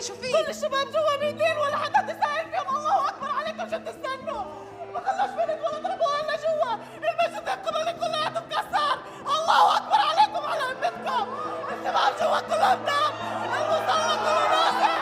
شو في؟ كل الشباب جوا ميتين ولا حدا تساعد فيهم. الله اكبر عليكم، شو بتستنوا؟ ما خلوش بنت ولا ضربوها لنا جوا. المسجد القبلي كلها تتكسر. الله اكبر عليكم على همتكم. الشباب جوا كلهم دم، المصلى كله نازل.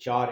4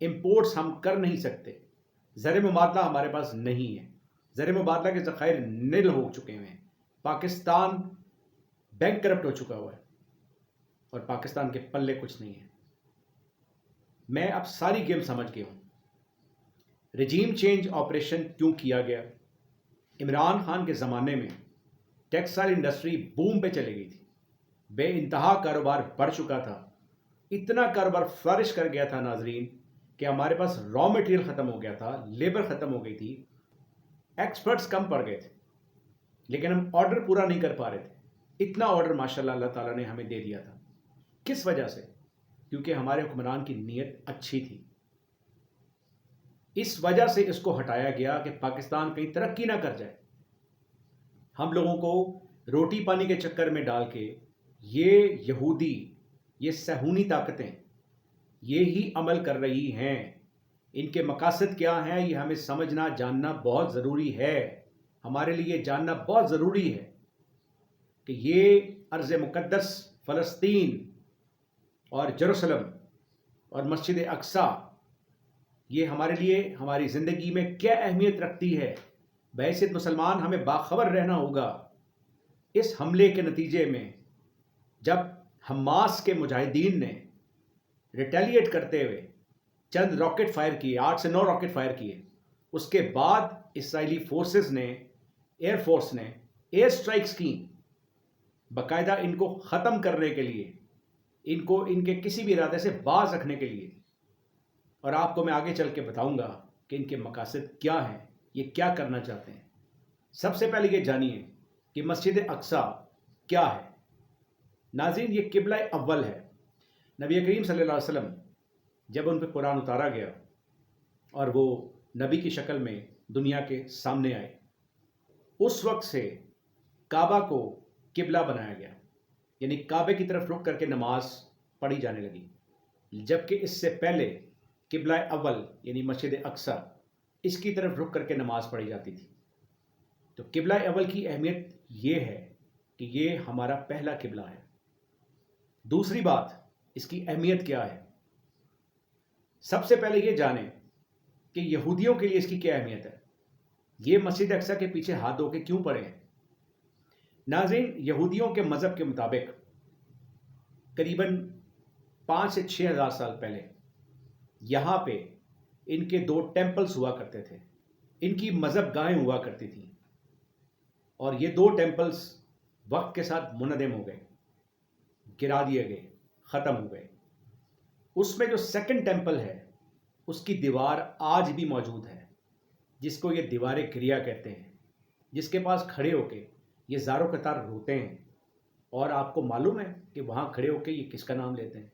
امپورٹس ہم کر نہیں سکتے، زر مبادلہ ہمارے پاس نہیں ہے، زر مبادلہ کے ذخائر نل ہو چکے ہیں، پاکستان بینک کرپٹ ہو چکا ہوا ہے اور پاکستان کے پلے کچھ نہیں ہے۔ میں اب ساری گیم سمجھ گیا ہوں۔ رجیم چینج آپریشن کیوں کیا گیا؟ عمران خان کے زمانے میں ٹیکسٹائل انڈسٹری بوم پہ چلی گئی تھی، بے انتہا کاروبار بڑھ چکا تھا، اتنا کاروبار فلرش کر گیا تھا ناظرین کہ ہمارے پاس را مٹیریل ختم ہو گیا تھا، لیبر ختم ہو گئی تھی، ایکسپرٹس کم پڑ گئے تھے، لیکن ہم آرڈر پورا نہیں کر پا رہے تھے۔ اتنا آرڈر ماشاءاللہ اللہ تعالیٰ نے ہمیں دے دیا تھا۔ کس وجہ سے؟ کیونکہ ہمارے حکمران کی نیت اچھی تھی۔ اس وجہ سے اس کو ہٹایا گیا کہ پاکستان کہیں ترقی نہ کر جائے۔ ہم لوگوں کو روٹی پانی کے چکر میں ڈال کے یہ یہودی، یہ صہیونی طاقتیں یہی عمل کر رہی ہیں۔ ان کے مقاصد کیا ہیں یہ ہمیں سمجھنا جاننا بہت ضروری ہے، ہمارے لیے جاننا بہت ضروری ہے کہ یہ ارض مقدس فلسطین اور جروسلم اور مسجد اقصی یہ ہمارے لیے ہماری زندگی میں کیا اہمیت رکھتی ہے۔ بحیثیت مسلمان ہمیں باخبر رہنا ہوگا۔ اس حملے کے نتیجے میں جب حماس کے مجاہدین نے ریٹیلیٹ کرتے ہوئے چند راکٹ فائر کیے، 8 سے 9 راکٹ فائر کیے، اس کے بعد اسرائیلی فورسز نے، ایئر فورس نے ایئر سٹرائکس کی، باقاعدہ ان کو ختم کرنے کے لیے، ان کو ان کے کسی بھی ارادے سے باز رکھنے کے لیے۔ اور آپ کو میں آگے چل کے بتاؤں گا کہ ان کے مقاصد کیا ہیں، یہ کیا کرنا چاہتے ہیں۔ سب سے پہلے یہ جانیے کہ مسجد اقصی کیا ہے۔ ناظرین، یہ قبلہ اول ہے۔ نبی کریم صلی اللہ علیہ وسلم جب ان پہ قرآن اتارا گیا اور وہ نبی کی شکل میں دنیا کے سامنے آئے، اس وقت سے کعبہ کو قبلہ بنایا گیا، یعنی کعبے کی طرف رخ کر کے نماز پڑھی جانے لگی، جبکہ اس سے پہلے قبلہ اول یعنی مسجد اقصی اس کی طرف رخ کر کے نماز پڑھی جاتی تھی۔ تو قبلہ اول کی اہمیت یہ ہے کہ یہ ہمارا پہلا قبلہ ہے۔ دوسری بات، اس کی اہمیت کیا ہے؟ سب سے پہلے یہ جانیں کہ یہودیوں کے لیے اس کی کیا اہمیت ہے۔ یہ مسجد اقصی کے پیچھے ہاتھ دھو کے کیوں پڑے ہیں؟ ناظرین، یہودیوں کے مذہب کے مطابق قریباً 5 سے 6 ہزار سال پہلے یہاں پہ ان کے 2 ٹیمپلز ہوا کرتے تھے، ان کی مذہب گاہیں ہوا کرتی تھیں، اور یہ 2 ٹیمپلز وقت کے ساتھ منہدم ہو گئے، گرا دیے گئے، ختم ہو گئے۔ اس میں جو سیکنڈ ٹیمپل ہے اس کی دیوار آج بھی موجود ہے، جس کو یہ دیوار گریا کہتے ہیں، جس کے پاس کھڑے ہو کے یہ زاروں قطار روتے ہیں۔ اور آپ کو معلوم ہے کہ وہاں کھڑے ہو کے یہ کس کا نام لیتے ہیں؟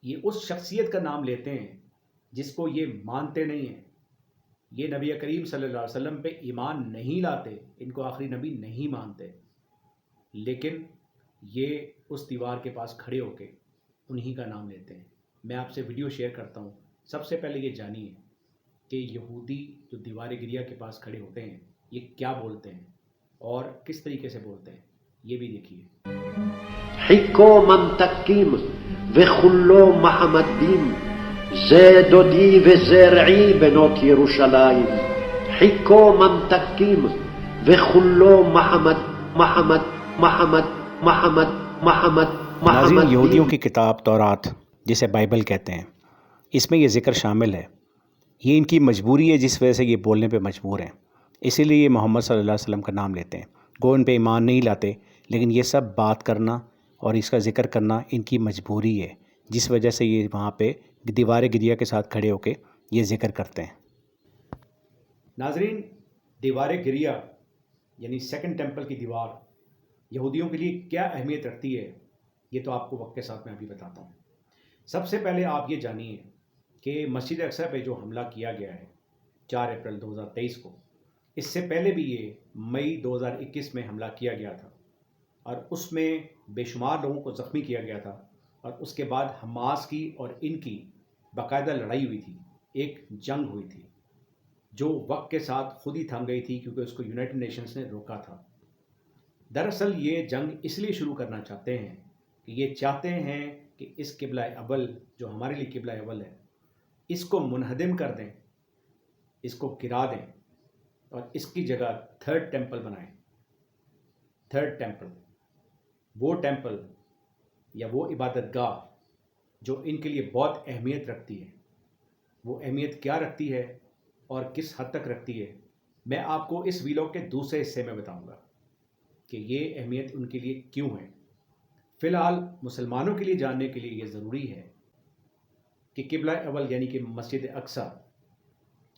یہ اس شخصیت کا نام لیتے ہیں جس کو یہ مانتے نہیں ہیں۔ یہ نبی کریم صلی اللہ علیہ وسلم پہ ایمان نہیں لاتے، ان کو آخری نبی نہیں مانتے، لیکن یہ اس دیوار کے پاس کھڑے ہو کے انہی کا نام لیتے ہیں۔ میں آپ سے ویڈیو شیئر کرتا ہوں۔ سب سے پہلے یہ جانیے کہ یہودی جو دیوار گریا کے پاس کھڑے ہوتے ہیں یہ کیا بولتے ہیں اور کس طریقے سے بولتے ہیں، یہ بھی دیکھیے۔ حكو منتكيم وخلو محمدين زادودي وزرعي بنوت يروشلايم حكو منتكيم وخلو محمد محمد محمد محمد محمد ناظرین، یہودیوں کی کتاب تورات جسے بائبل کہتے ہیں، اس میں یہ ذکر شامل ہے۔ یہ ان کی مجبوری ہے جس وجہ سے یہ بولنے پہ مجبور ہیں، اسی لیے یہ محمد صلی اللہ علیہ وسلم کا نام لیتے ہیں۔ گو ان پہ ایمان نہیں لاتے، لیکن یہ سب بات کرنا اور اس کا ذکر کرنا ان کی مجبوری ہے، جس وجہ سے یہ وہاں پہ دیوار گریا کے ساتھ کھڑے ہو کے یہ ذکر کرتے ہیں۔ ناظرین، دیوار گریا یعنی سیکنڈ ٹیمپل کی دیوار یہودیوں کے لیے کیا اہمیت رکھتی ہے، یہ تو آپ کو وقت کے ساتھ میں ابھی بتاتا ہوں۔ سب سے پہلے آپ یہ جانیے کہ مسجد اقصی پہ جو حملہ کیا گیا ہے 4 اپریل 2023 کو، اس سے پہلے بھی یہ مئی 2021 میں حملہ کیا گیا تھا، اور اس میں بے شمار لوگوں کو زخمی کیا گیا تھا، اور اس کے بعد حماس کی اور ان کی باقاعدہ لڑائی ہوئی تھی، ایک جنگ ہوئی تھی جو وقت کے ساتھ خود ہی تھم گئی تھی کیونکہ اس کو یونائٹڈ نیشنز نے روکا تھا۔ دراصل یہ جنگ اس لیے شروع کرنا چاہتے ہیں کہ یہ چاہتے ہیں کہ اس قبلہ اول جو ہمارے لیے قبلہ اول ہے اس کو منہدم کر دیں، اس کو گرا دیں اور اس کی جگہ تھرڈ ٹیمپل بنائیں۔ تھرڈ ٹیمپل، وہ ٹیمپل یا وہ عبادت گاہ جو ان کے لیے بہت اہمیت رکھتی ہے۔ وہ اہمیت کیا رکھتی ہے اور کس حد تک رکھتی ہے، میں آپ کو اس ویلاگ کے دوسرے حصے میں بتاؤں گا کہ یہ اہمیت ان کے لیے کیوں ہے۔ فی الحال مسلمانوں کے لیے جاننے کے لیے یہ ضروری ہے کہ قبلہ اول یعنی کہ مسجد اقصی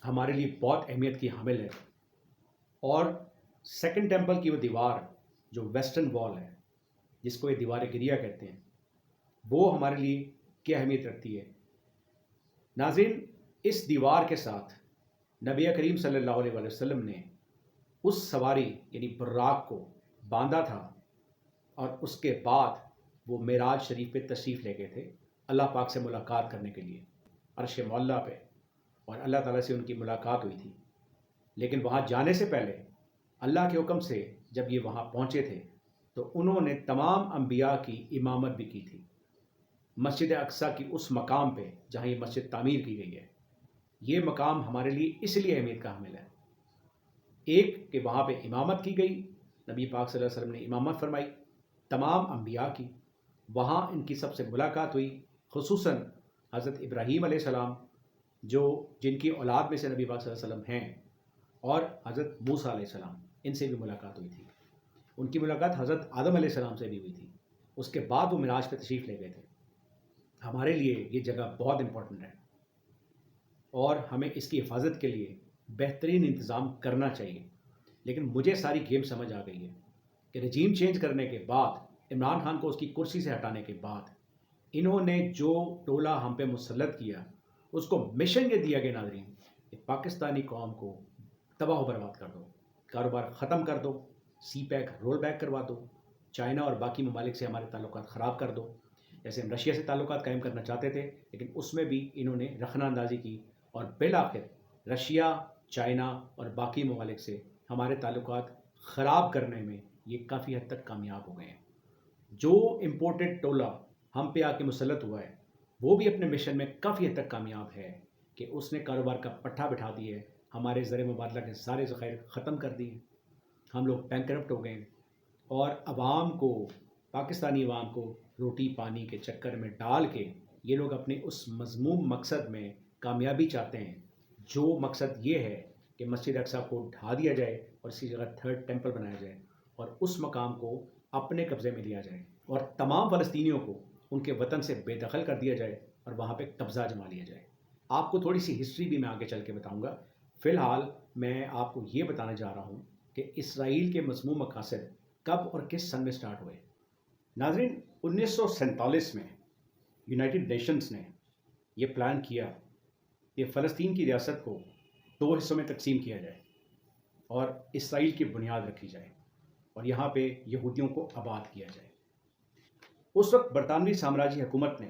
ہمارے لیے بہت اہمیت کی حامل ہے، اور سیکنڈ ٹیمپل کی وہ دیوار جو ویسٹرن وال ہے، جس کو یہ دیوار گریہ کہتے ہیں، وہ ہمارے لیے کیا اہمیت رکھتی ہے۔ ناظرین، اس دیوار کے ساتھ نبی کریم صلی اللہ علیہ وسلم نے اس سواری یعنی براق کو باندھا تھا، اور اس کے بعد وہ معراج شریف پہ تشریف لے گئے تھے اللہ پاک سے ملاقات کرنے کے لیے عرش معلیٰ پہ، اور اللہ تعالیٰ سے ان کی ملاقات ہوئی تھی۔ لیکن وہاں جانے سے پہلے اللہ کے حکم سے جب یہ وہاں پہنچے تھے تو انہوں نے تمام انبیاء کی امامت بھی کی تھی مسجد اقصی کی اس مقام پہ جہاں یہ مسجد تعمیر کی گئی ہے۔ یہ مقام ہمارے لیے اس لیے اہمیت کا حامل ہے، ایک کہ وہاں پہ امامت کی گئی، نبی پاک صلی اللہ علیہ وسلم نے امامت فرمائی تمام انبیاء کی، وہاں ان کی سب سے ملاقات ہوئی، خصوصاً حضرت ابراہیم علیہ السلام جن کی اولاد میں سے نبی پاک صلی اللہ علیہ وسلم ہیں، اور حضرت موسیٰ علیہ السلام، ان سے بھی ملاقات ہوئی تھی۔ ان کی ملاقات حضرت آدم علیہ السلام سے بھی ہوئی تھی۔ اس کے بعد وہ معراج پہ تشریف لے گئے تھے۔ ہمارے لیے یہ جگہ بہت امپورٹنٹ ہے اور ہمیں اس کی حفاظت کے لیے بہترین انتظام کرنا چاہیے۔ لیکن مجھے ساری گیم سمجھ آ گئی ہے کہ رجیم چینج کرنے کے بعد، عمران خان کو اس کی کرسی سے ہٹانے کے بعد، انہوں نے جو ٹولہ ہم پہ مسلط کیا، اس کو مشن یہ دیا گیا ناظرین کہ پاکستانی قوم کو تباہ و برباد کر دو، کاروبار ختم کر دو، سی پیک رول بیک کروا دو، چائنا اور باقی ممالک سے ہمارے تعلقات خراب کر دو۔ جیسے ہم رشیا سے تعلقات قائم کرنا چاہتے تھے، لیکن اس میں بھی انہوں نے رخنہ اندازی کی، اور بالآخر رشیا، چائنا اور باقی ممالک سے ہمارے تعلقات خراب کرنے میں یہ کافی حد تک کامیاب ہو گئے ہیں۔ جو امپورٹڈ ٹولہ ہم پہ آ کے مسلط ہوا ہے، وہ بھی اپنے مشن میں کافی حد تک کامیاب ہے کہ اس نے کاروبار کا پٹھا بٹھا دی ہے، ہمارے زر مبادلہ کے سارے ذخائر ختم کر دیے، ہم لوگ بینکرپٹ ہو گئے، اور عوام کو، پاکستانی عوام کو روٹی پانی کے چکر میں ڈال کے یہ لوگ اپنے اس مذموم مقصد میں کامیابی چاہتے ہیں، جو مقصد یہ ہے کہ مسجد اقصی کو ڈھا دیا جائے اور اسی جگہ تھرڈ ٹیمپل بنایا جائے اور اس مقام کو اپنے قبضے میں لیا جائے، اور تمام فلسطینیوں کو ان کے وطن سے بے دخل کر دیا جائے اور وہاں پہ قبضہ جما لیا جائے۔ آپ کو تھوڑی سی ہسٹری بھی میں آگے چل کے بتاؤں گا۔ فی الحال میں آپ کو یہ بتانے جا رہا ہوں کہ اسرائیل کے مذموم مقاصد کب اور کس سن میں سٹارٹ ہوئے۔ ناظرین، 1947 میں یونائٹڈ نیشنز نے یہ پلان کیا کہ فلسطین کی ریاست کو 2 حصوں میں تقسیم کیا جائے اور اسرائیل کی بنیاد رکھی جائے اور یہاں پہ یہودیوں کو آباد کیا جائے۔ اس وقت برطانوی سامراجی حکومت نے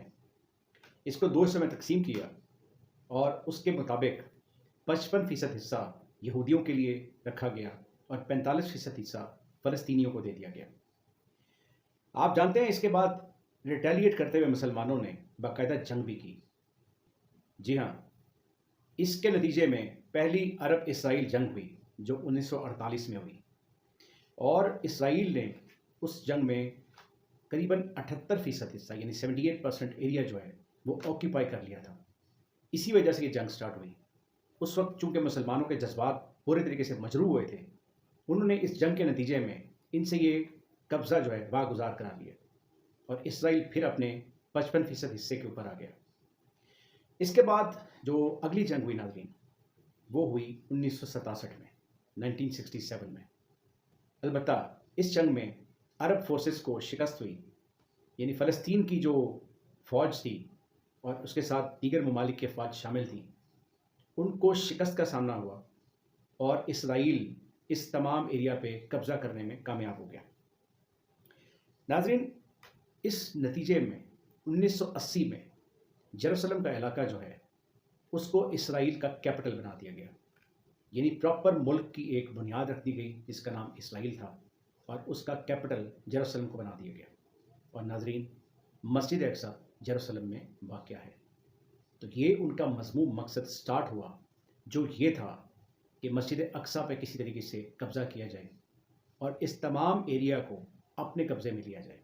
اس کو 2 حصوں میں تقسیم کیا، اور اس کے مطابق 55% حصہ یہودیوں کے لیے رکھا گیا اور 45% حصہ فلسطینیوں کو دے دیا گیا۔ آپ جانتے ہیں اس کے بعد ریٹیلیٹ کرتے ہوئے مسلمانوں نے باقاعدہ جنگ بھی کی۔ جی ہاں، اس کے نتیجے میں پہلی عرب اسرائیل جنگ ہوئی جو 1948 میں ہوئی، اور اسرائیل نے اس جنگ میں قریباً 78% حصہ یعنی 78% ایریا جو ہے وہ آکیپائی کر لیا تھا۔ اسی وجہ سے یہ جنگ سٹارٹ ہوئی۔ اس وقت چونکہ مسلمانوں کے جذبات پورے طریقے سے مجروح ہوئے تھے، انہوں نے اس جنگ کے نتیجے میں ان سے یہ قبضہ جو ہے واگزار کرا لیا، اور اسرائیل پھر اپنے 55% حصے کے اوپر آ گیا۔ اس کے بعد جو اگلی جنگ ہوئی ناظرین، وہ ہوئی 1967 میں، 1967 میں۔ البتہ اس جنگ میں عرب فورسز کو شکست ہوئی، یعنی فلسطین کی جو فوج تھی اور اس کے ساتھ دیگر ممالک کی افواج شامل تھیں، ان کو شکست کا سامنا ہوا، اور اسرائیل اس تمام ایریا پہ قبضہ کرنے میں کامیاب ہو گیا۔ ناظرین، اس نتیجے میں 1980 میں یروشلم کا علاقہ جو ہے اس کو اسرائیل کا کیپٹل بنا دیا گیا، یعنی پراپر ملک کی ایک بنیاد رکھ دی گئی جس کا نام اسرائیل تھا، اور اس کا کیپٹل یروشلم کو بنا دیا گیا۔ اور ناظرین، مسجد اقصی یروشلم میں واقع ہے۔ تو یہ ان کا مضمون مقصد سٹارٹ ہوا، جو یہ تھا کہ مسجد اقصیٰ پہ کسی طریقے سے قبضہ کیا جائے اور اس تمام ایریا کو اپنے قبضے میں لیا جائے۔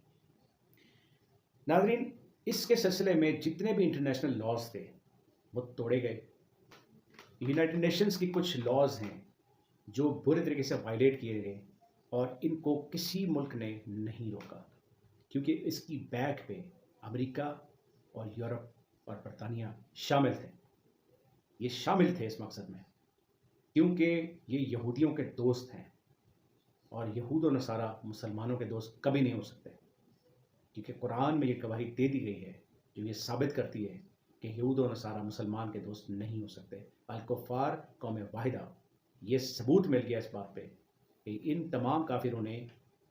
ناظرین، اس کے سلسلے میں جتنے بھی انٹرنیشنل لاز تھے وہ توڑے گئے۔ یونائٹڈ نیشنز کی کچھ لاز ہیں جو برے طریقے سے وائلیٹ کیے گئے اور ان کو کسی ملک نے نہیں روکا، کیونکہ اس کی بیک پہ امریکہ اور یورپ اور برطانیہ شامل تھے۔ یہ شامل تھے اس مقصد میں کیونکہ یہ یہودیوں کے دوست ہیں، اور یہود و نصارہ مسلمانوں کے دوست کبھی نہیں ہو سکتے، کیونکہ قرآن میں یہ گواہی دے دی گئی ہے جو یہ ثابت کرتی ہے کہ یہود و نصارہ مسلمان کے دوست نہیں ہو سکتے۔ الکفار قوم واحدہ، یہ ثبوت مل گیا اس بات پہ کہ ان تمام کافروں نے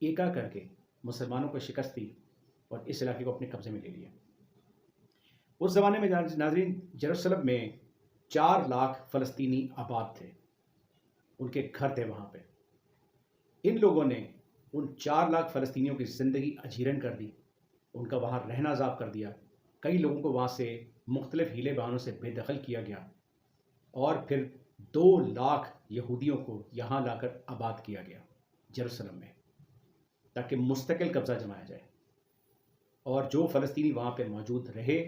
ایکا کر کے مسلمانوں کو شکست دی اور اس علاقے کو اپنے قبضے میں لے لیا۔ اس زمانے میں ناظرین، یروشلم میں 4 لاکھ فلسطینی آباد تھے، ان کے گھر تھے وہاں پہ۔ ان لوگوں نے ان 4 لاکھ فلسطینیوں کی زندگی اجیرن کر دی، ان کا وہاں رہنا عذاب کر دیا۔ کئی لوگوں کو وہاں سے مختلف ہیلے بہانوں سے بے دخل کیا گیا، اور پھر 2 لاکھ یہودیوں کو یہاں لا کر آباد کیا گیا یروشلم میں، تاکہ مستقل قبضہ جمایا جائے۔ اور جو فلسطینی وہاں پہ موجود رہے،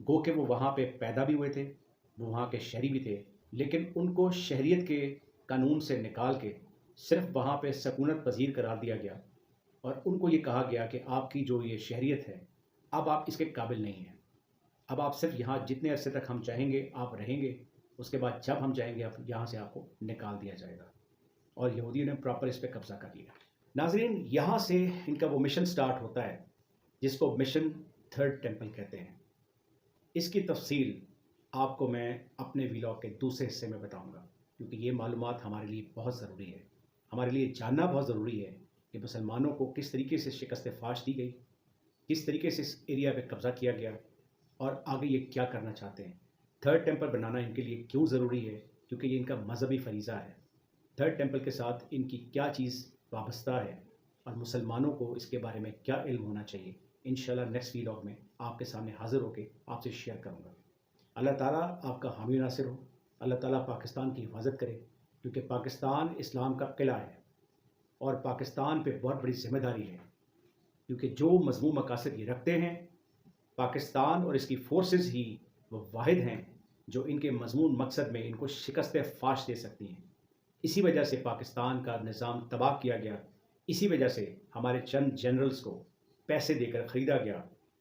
گو کہ وہ وہاں پہ پیدا بھی ہوئے تھے، وہ وہاں کے شہری بھی تھے، لیکن ان کو شہریت کے قانون سے نکال کے صرف وہاں پہ سکونت پذیر قرار دیا گیا، اور ان کو یہ کہا گیا کہ آپ کی جو یہ شہریت ہے اب آپ اس کے قابل نہیں ہیں، اب آپ صرف یہاں جتنے عرصے تک ہم چاہیں گے آپ رہیں گے، اس کے بعد جب ہم چاہیں گے یہاں سے آپ کو نکال دیا جائے گا۔ اور یہودیوں نے پراپر اس پہ قبضہ کر لیا۔ ناظرین، یہاں سے ان کا وہ مشن سٹارٹ ہوتا ہے جس کو مشن 3rd ٹیمپل کہتے ہیں۔ اس کی تفصیل آپ کو میں اپنے ویلاگ کے دوسرے حصے میں بتاؤں گا، کیونکہ یہ معلومات ہمارے لیے بہت ضروری ہے، ہمارے لیے جاننا بہت ضروری ہے کہ مسلمانوں کو کس طریقے سے شکست فاش دی گئی، کس طریقے سے اس ایریا پہ قبضہ کیا گیا، اور آگے یہ کیا کرنا چاہتے ہیں۔ 3rd ٹیمپل بنانا ان کے لیے کیوں ضروری ہے؟ کیونکہ یہ ان کا مذہبی فریضہ ہے۔ 3rd ٹیمپل کے ساتھ ان کی کیا چیز وابستہ ہے اور مسلمانوں کو اس کے بارے میں کیا علم ہونا چاہیے، انشاءاللہ نیکسٹ ویلاگ میں آپ کے سامنے حاضر ہو کے آپ سے شیئر کروں گا۔ اللہ تعالیٰ آپ کا حامی ناصر ہو، اللہ تعالیٰ پاکستان کی حفاظت کرے، کیونکہ پاکستان اسلام کا قلعہ ہے اور پاکستان پہ بہت بڑی ذمہ داری ہے، کیونکہ جو مضمون مقاصد یہ رکھتے ہیں، پاکستان اور اس کی فورسز ہی وہ واحد ہیں جو ان کے مضمون مقصد میں ان کو شکست فاش دے سکتی ہیں۔ اسی وجہ سے پاکستان کا نظام تباہ کیا گیا، اسی وجہ سے ہمارے چند جنرلز کو پیسے دے کر خریدا گیا،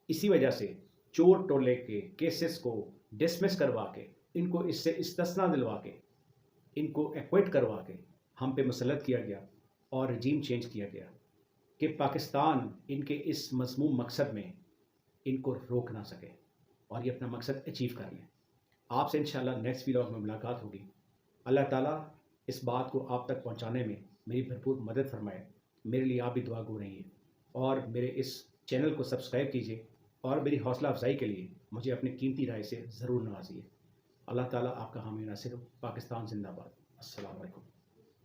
اسی وجہ سے چور ٹولے کے کیسز کو ڈسمس کروا کے، ان کو اس سے استثنا دلوا کے، ان کو ایکویٹ کروا کے ہم پہ مسلط کیا گیا اور رجیم چینج کیا گیا کہ پاکستان ان کے اس مضمون مقصد میں ان کو روک نہ سکے اور یہ اپنا مقصد اچیو کر لیں۔ آپ سے انشاءاللہ نیکسٹ ویلاگ میں ملاقات ہوگی۔ اللہ تعالیٰ اس بات کو آپ تک پہنچانے میں میری بھرپور مدد فرمائے۔ میرے لیے آپ بھی دعا گو رہی ہے، اور میرے اس چینل کو سبسکرائب کیجیے، اور میری حوصلہ افزائی کے لیے مجھے اپنی قیمتی رائے سے ضرور نوازیے۔ اللہ تعالیٰ آپ کا حامی ناصر ہو۔ پاکستان زندہ باد۔ السلام علیکم۔